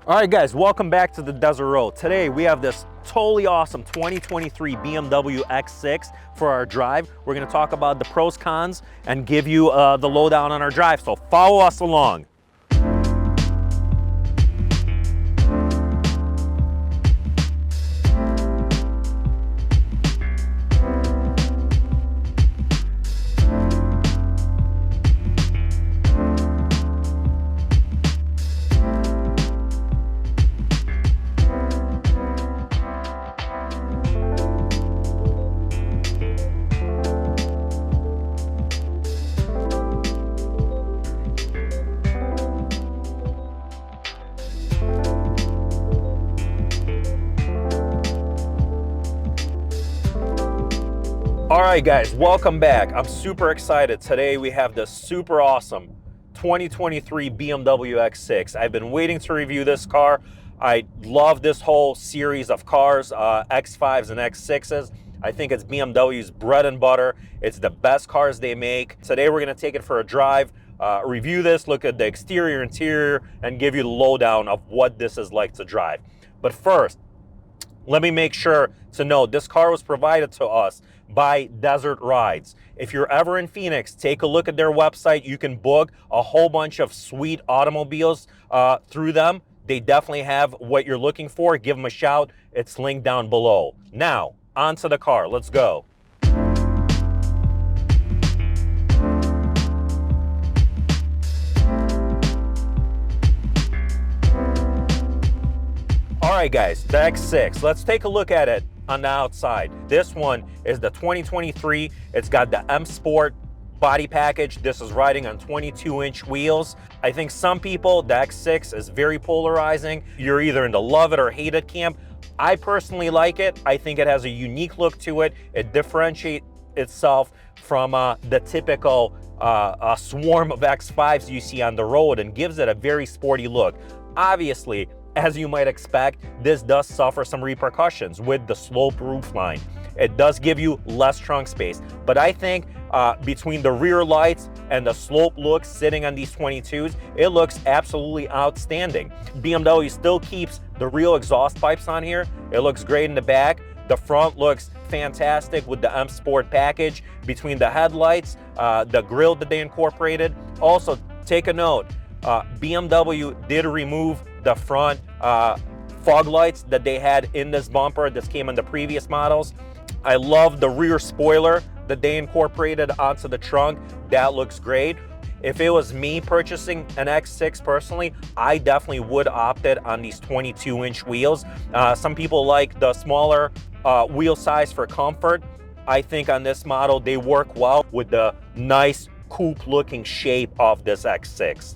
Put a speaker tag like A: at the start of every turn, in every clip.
A: All right, guys, welcome back to the Desert Road. Today we have this totally awesome 2023 BMW X6 for our drive. We're gonna talk about the pros, cons, and give you the lowdown on our drive. So follow us along. All right, guys, welcome back. I'm super excited. Today we have this super awesome 2023 BMW X6. I've been waiting to review this car. I love this whole series of cars, X5s and X6s. I think it's BMW's bread and butter. It's the best cars they make. Today we're gonna take it for a drive, review this, look at the exterior, interior, and give you the lowdown of what this is like to drive. But first, let me make sure to note this car was provided to us by Desert Rides. If you're ever in Phoenix, take a look at their website. You can book a whole bunch of sweet automobiles through them. They definitely have what you're looking for. Give them a shout. It's linked down below. Now, onto the car. Let's go. All right, guys, the X6. Let's take a look at it on the outside. This one is the 2023. It's got the M Sport body package. This is riding on 22-inch wheels. I think some people, the X6 is very polarizing. You're either in the love it or hate it camp. I personally like it. I think it has a unique look to it. It differentiates itself from the typical swarm of X5s you see on the road and gives it a very sporty look. Obviously, as you might expect, this does suffer some repercussions with the slope roofline. It does give you less trunk space, but I think between the rear lights and the slope look sitting on these 22s, it looks absolutely outstanding. BMW still keeps the real exhaust pipes on here. It looks great in the back. The front looks fantastic with the M Sport package between the headlights, the grille that they incorporated. Also, take a note, BMW did remove the front fog lights that they had in this bumper. This came in the previous models. I love the rear spoiler that they incorporated onto the trunk. That looks great. If it was me purchasing an X6 personally, I definitely would opt it on these 22-inch wheels. Some people like the smaller wheel size for comfort. I think on this model, they work well with the nice coupe looking shape of this X6.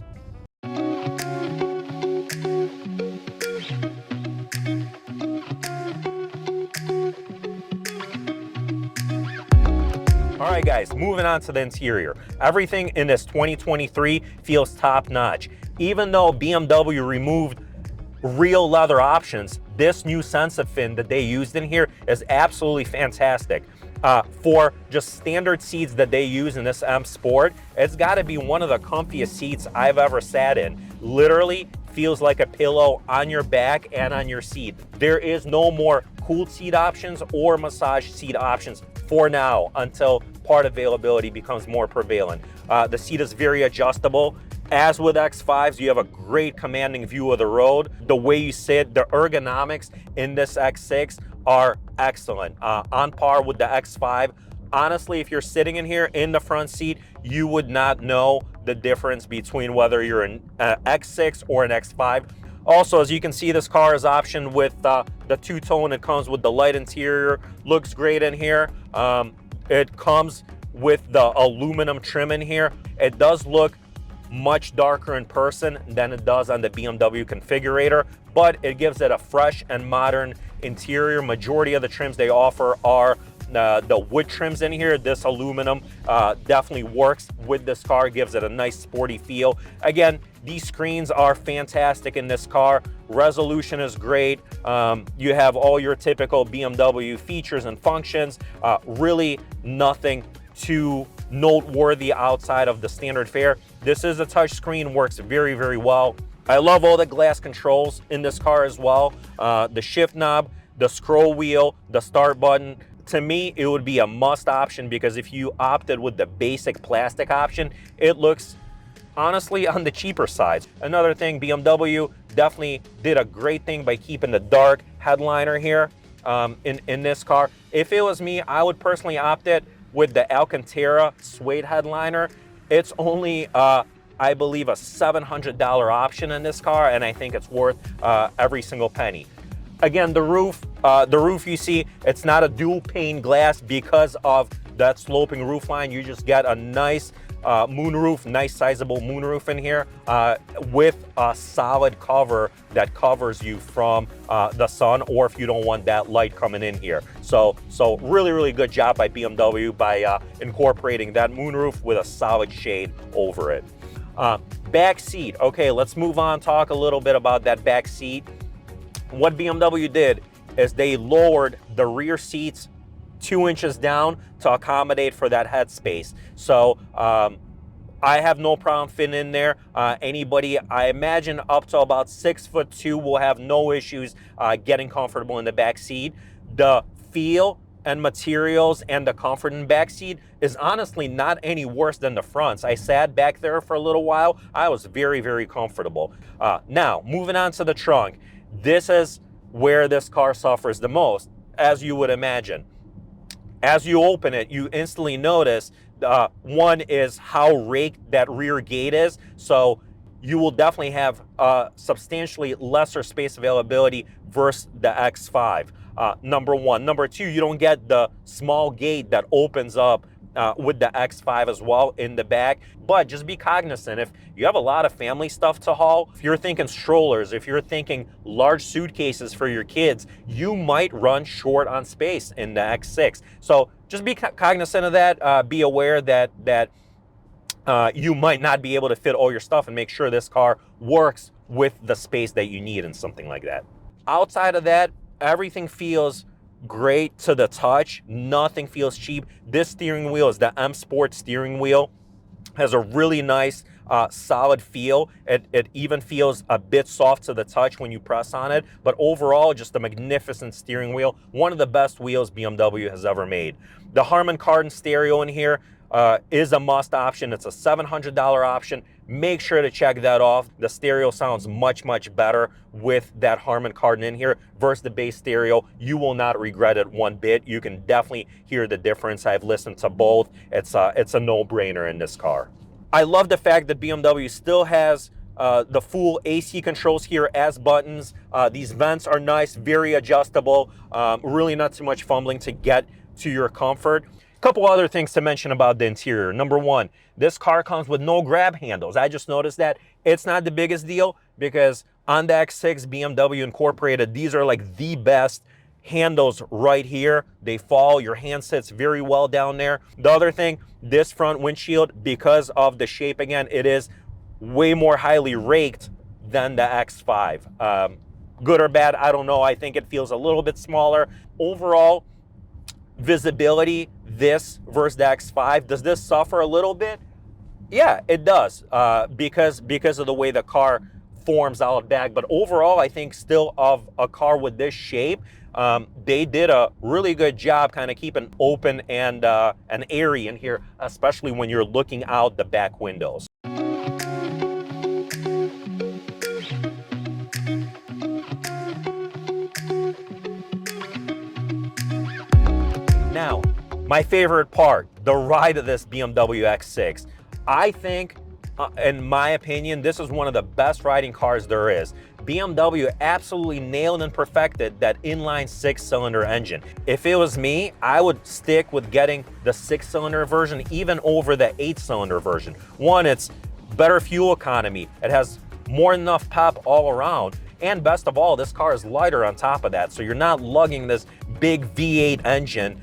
A: All right, guys, moving on to the interior. Everything in this 2023 feels top-notch. Even though BMW removed real leather options, this new sensor fin that they used in here is absolutely fantastic. For just standard seats that they use in this M Sport, it's got to be one of the comfiest seats I've ever sat in. Literally feels like a pillow on your back and on your seat. There is no more cooled seat options or massage seat options for now until part availability becomes more prevalent. The seat is very adjustable. As with X5s, you have a great commanding view of the road. The way you sit, the ergonomics in this X6 are excellent, on par with the X5. Honestly, if you're sitting in here in the front seat, you would not know the difference between whether you're an X6 or an X5. Also, as you can see, this car is optioned with the two-tone. It comes with the light interior. Looks great in here. It comes with the aluminum trim in here. It does look much darker in person than it does on the BMW configurator, but it gives it a fresh and modern interior. Majority of the trims they offer are the wood trims in here. This aluminum definitely works with this car, gives it a nice sporty feel. Again, these screens are fantastic in this car. Resolution is great. You have all your typical BMW features and functions. Really nothing too noteworthy outside of the standard fare. This is a touch screen, works very, very well. I love all the glass controls in this car as well. The shift knob, the scroll wheel, the start button. To me, it would be a must option, because if you opted with the basic plastic option, it looks honestly on the cheaper side. Another thing, BMW definitely did a great thing by keeping the dark headliner here in this car. If it was me, I would personally opt it with the Alcantara suede headliner. It's only I believe a $700 option in this car, and I think it's worth every single penny. Again, the roof you see, it's not a dual pane glass because of that sloping roof line. You just get a nice moonroof, nice sizable moonroof in here with a solid cover that covers you from the sun, or if you don't want that light coming in here. So really good job by BMW by incorporating that moonroof with a solid shade over it. Back seat. Okay, let's move on, talk a little bit about that back seat. What BMW did is they lowered the rear seats 2 inches down to accommodate for that headspace. So I have no problem fitting in there. Anybody, I imagine up to about 6'2" will have no issues getting comfortable in the back seat. The feel and materials and the comfort in the back seat is honestly not any worse than the fronts. I sat back there for a little while. I was very comfortable. Now, moving on to the trunk. This is where this car suffers the most, as you would imagine. As you open it, you instantly notice one is how raked that rear gate is. So you will definitely have substantially lesser space availability versus the X5. Number one. Number two, you don't get the small gate that opens up with the X5 as well in the back. But just be cognizant, if you have a lot of family stuff to haul, if you're thinking strollers, if you're thinking large suitcases for your kids, you might run short on space in the X6. So just be cognizant of that. Be aware that you might not be able to fit all your stuff, and make sure this car works with the space that you need and something like that. Outside of that, everything feels great to the touch. Nothing feels cheap. This steering wheel is the M Sport steering wheel. Has a really nice solid feel. It even feels a bit soft to the touch when you press on it, but overall just a magnificent steering wheel. One of the best wheels BMW has ever made. The Harman Kardon stereo in here is a must option. It's a $700 option. Make sure to check that off. The stereo sounds much better with that Harman Kardon in here versus the base stereo. You will not regret it one bit. You can definitely hear the difference. I've listened to both. It's a no-brainer in this car. I love the fact that BMW still has the full AC controls here as buttons. These vents are nice, very adjustable. Really not too much fumbling to get to your comfort. Couple other things to mention about the interior. Number one, this car comes with no grab handles. I just noticed that. It's not the biggest deal because on the X6, BMW incorporated, these are like the best handles right here. They fall, your hand sits very well down there. The other thing, this front windshield, because of the shape, again, it is way more highly raked than the X5. Good or bad, I don't know. I think it feels a little bit smaller. Overall, visibility, this versus the X5, does this suffer a little bit? Yeah, it does, because of the way the car forms out back. But overall, I think still of a car with this shape, they did a really good job kind of keeping open and airy in here, especially when you're looking out the back windows. Now, my favorite part, the ride of this BMW X6. I think, in my opinion, this is one of the best riding cars there is. BMW absolutely nailed and perfected that inline 6-cylinder engine. If it was me, I would stick with getting the 6-cylinder version even over the 8-cylinder version. One, it's better fuel economy. It has more than enough pep all around. And best of all, this car is lighter on top of that, so you're not lugging this big V8 engine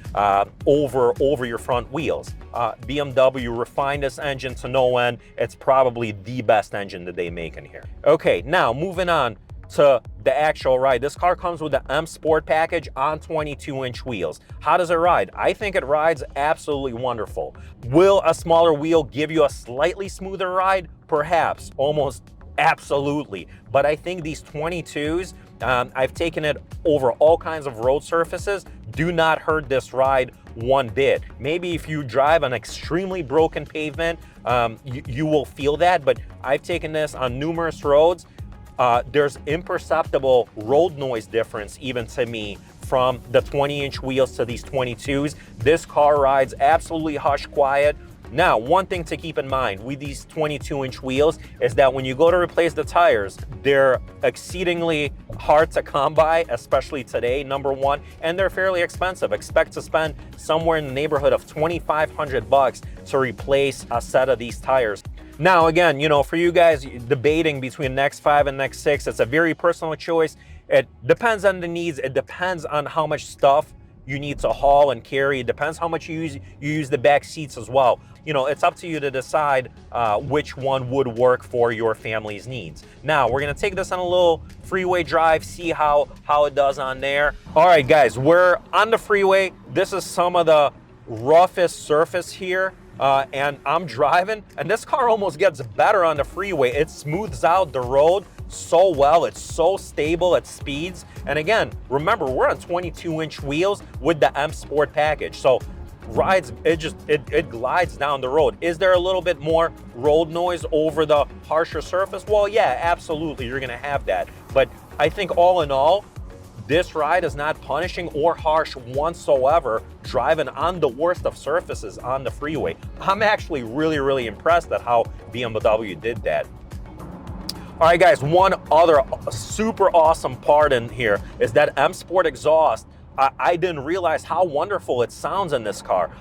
A: over your front wheels. BMW refined this engine to no end. It's probably the best engine that they make in here. Okay, now moving on to the actual ride. This car comes with the M Sport package on 22-inch wheels. How does it ride? I think it rides absolutely wonderful. Will a smaller wheel give you a slightly smoother ride? Perhaps. Almost Absolutely. But I think these 22s, I've taken it over all kinds of road surfaces, do not hurt this ride one bit. Maybe if you drive on extremely broken pavement, you will feel that, but I've taken this on numerous roads. There's imperceptible road noise difference even to me from the 20-inch wheels to these 22s. This car rides absolutely hush quiet. Now, one thing to keep in mind with these 22-inch wheels is that when you go to replace the tires, they're exceedingly hard to come by, especially today, number one, and they're fairly expensive. Expect to spend somewhere in the neighborhood of $2,500 to replace a set of these tires. Now, again, you know, for you guys debating between an X5 and an X6, it's a very personal choice. It depends on the needs. It depends on how much stuff you need to haul and carry. It depends how much you use the back seats as well. You know, it's up to you to decide which one would work for your family's needs. Now, we're gonna take this on a little freeway drive, see how it does on there. All right, guys, we're on the freeway. This is some of the roughest surface here. And I'm driving, and this car almost gets better on the freeway. It smooths out the road so well. It's so stable at speeds. And again, remember, we're on 22-inch wheels with the M Sport package. So rides, it glides down the road. Is there a little bit more road noise over the harsher surface? Well, yeah, absolutely, you're gonna have that. But I think all in all, this ride is not punishing or harsh whatsoever, driving on the worst of surfaces on the freeway. I'm actually really impressed at how BMW did that. All right, guys, one other super awesome part in here is that M Sport exhaust. I didn't realize how wonderful it sounds in this car.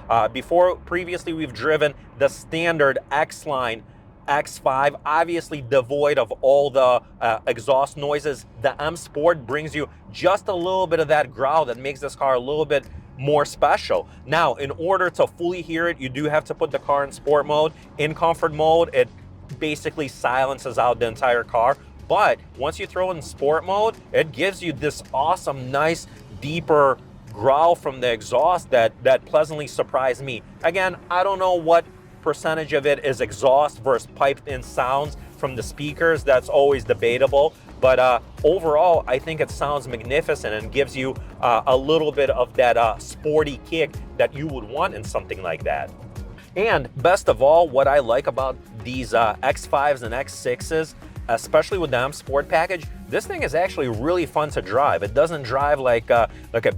A: Previously, we've driven the standard X-Line X5, obviously devoid of all the exhaust noises. The M Sport brings you just a little bit of that growl that makes this car a little bit more special. Now, in order to fully hear it, you do have to put the car in sport mode. In comfort mode, it basically silences out the entire car. But once you throw in sport mode, it gives you this awesome, nice, deeper growl from the exhaust that pleasantly surprised me. Again, I don't know what percentage of it is exhaust versus piped in sounds from the speakers. That's always debatable, but overall I think it sounds magnificent and gives you a little bit of that sporty kick that you would want in something like that. And best of all, what I like about these X5s and X6s, especially with the M Sport package, this thing is actually really fun to drive. It doesn't drive like a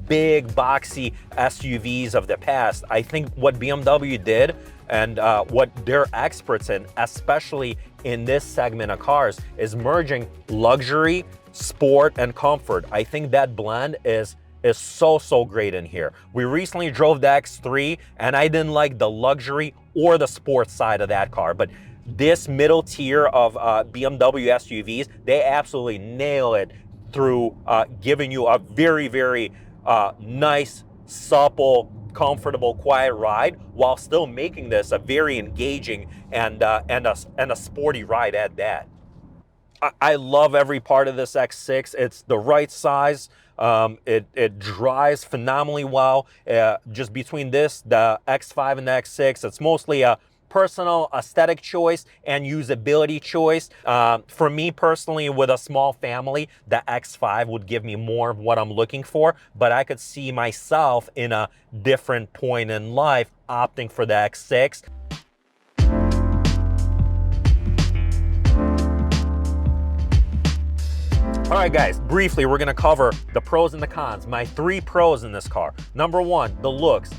A: big boxy SUVs of the past. I think what BMW did and what they're experts in, especially in this segment of cars, is merging luxury, sport, and comfort. I think that blend is so great in here. We recently drove the X3, and I didn't like the luxury or the sports side of that car, but this middle tier of BMW SUVs, they absolutely nail it through giving you a very nice, supple, comfortable, quiet ride while still making this a very engaging and a sporty ride at that. I love every part of this X6. It's the right size. It drives phenomenally well. Just between this, the X5 and the X6, it's mostly a personal aesthetic choice and usability choice. For me personally, with a small family, the X5 would give me more of what I'm looking for, but I could see myself in a different point in life opting for the X6. All right, guys, briefly, we're gonna cover the pros and the cons. My 3 pros in this car. Number 1, the looks.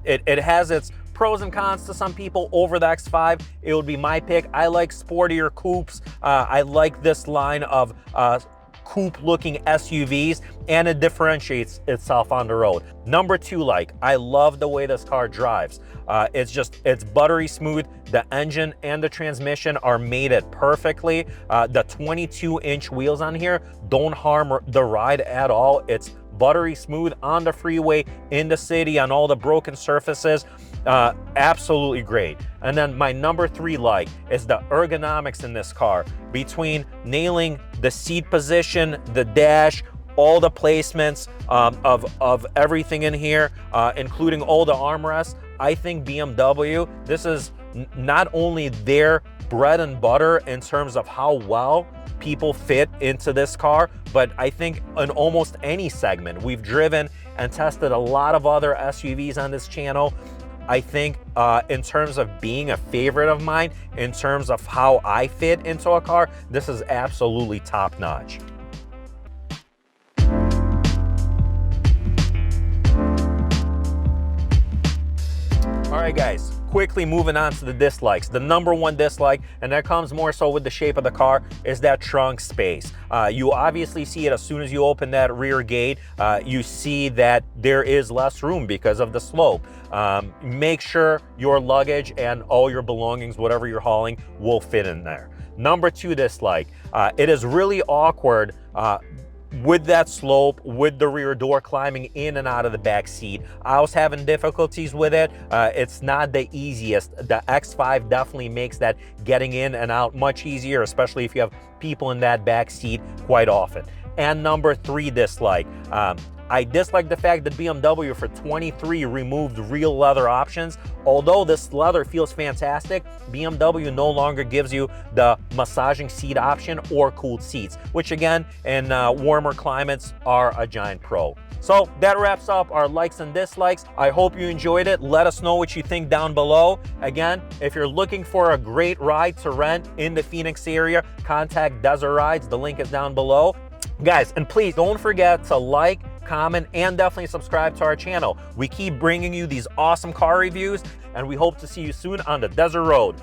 A: It has its pros and cons to some people. Over the X5, it would be my pick. I like sportier coupes. I like this line of coupe-looking SUVs, and it differentiates itself on the road. Number 2, I love the way this car drives. It's buttery smooth. The engine and the transmission are mated perfectly. The 22-inch wheels on here don't harm the ride at all. It's buttery smooth on the freeway, in the city, on all the broken surfaces. Absolutely great. And then my number 3 is the ergonomics in this car. Between nailing the seat position, the dash, all the placements of everything in here, including all the armrests, I think BMW, this is not only their bread and butter in terms of how well people fit into this car, but I think in almost any segment. We've driven and tested a lot of other SUVs on this channel. I think in terms of being a favorite of mine, in terms of how I fit into a car, this is absolutely top notch. All right, guys, quickly moving on to the dislikes. The number one dislike, and that comes more so with the shape of the car, is that trunk space. You obviously see it as soon as you open that rear gate. You see that there is less room because of the slope. Make sure your luggage and all your belongings, whatever you're hauling, will fit in there. Number two dislike, it is really awkward with that slope, with the rear door climbing in and out of the back seat. I was having difficulties with it. It's not the easiest. The X5 definitely makes that getting in and out much easier, especially if you have people in that back seat quite often. And number three dislike, I dislike the fact that BMW for 23 removed real leather options. Although this leather feels fantastic, BMW no longer gives you the massaging seat option or cooled seats, which again, in warmer climates are a giant pro. So that wraps up our likes and dislikes. I hope you enjoyed it. Let us know what you think down below. Again, if you're looking for a great ride to rent in the Phoenix area, contact Desert Rides. The link is down below. Guys, and please don't forget to like, comment, and definitely subscribe to our channel. We keep bringing you these awesome car reviews, and we hope to see you soon on the desert road.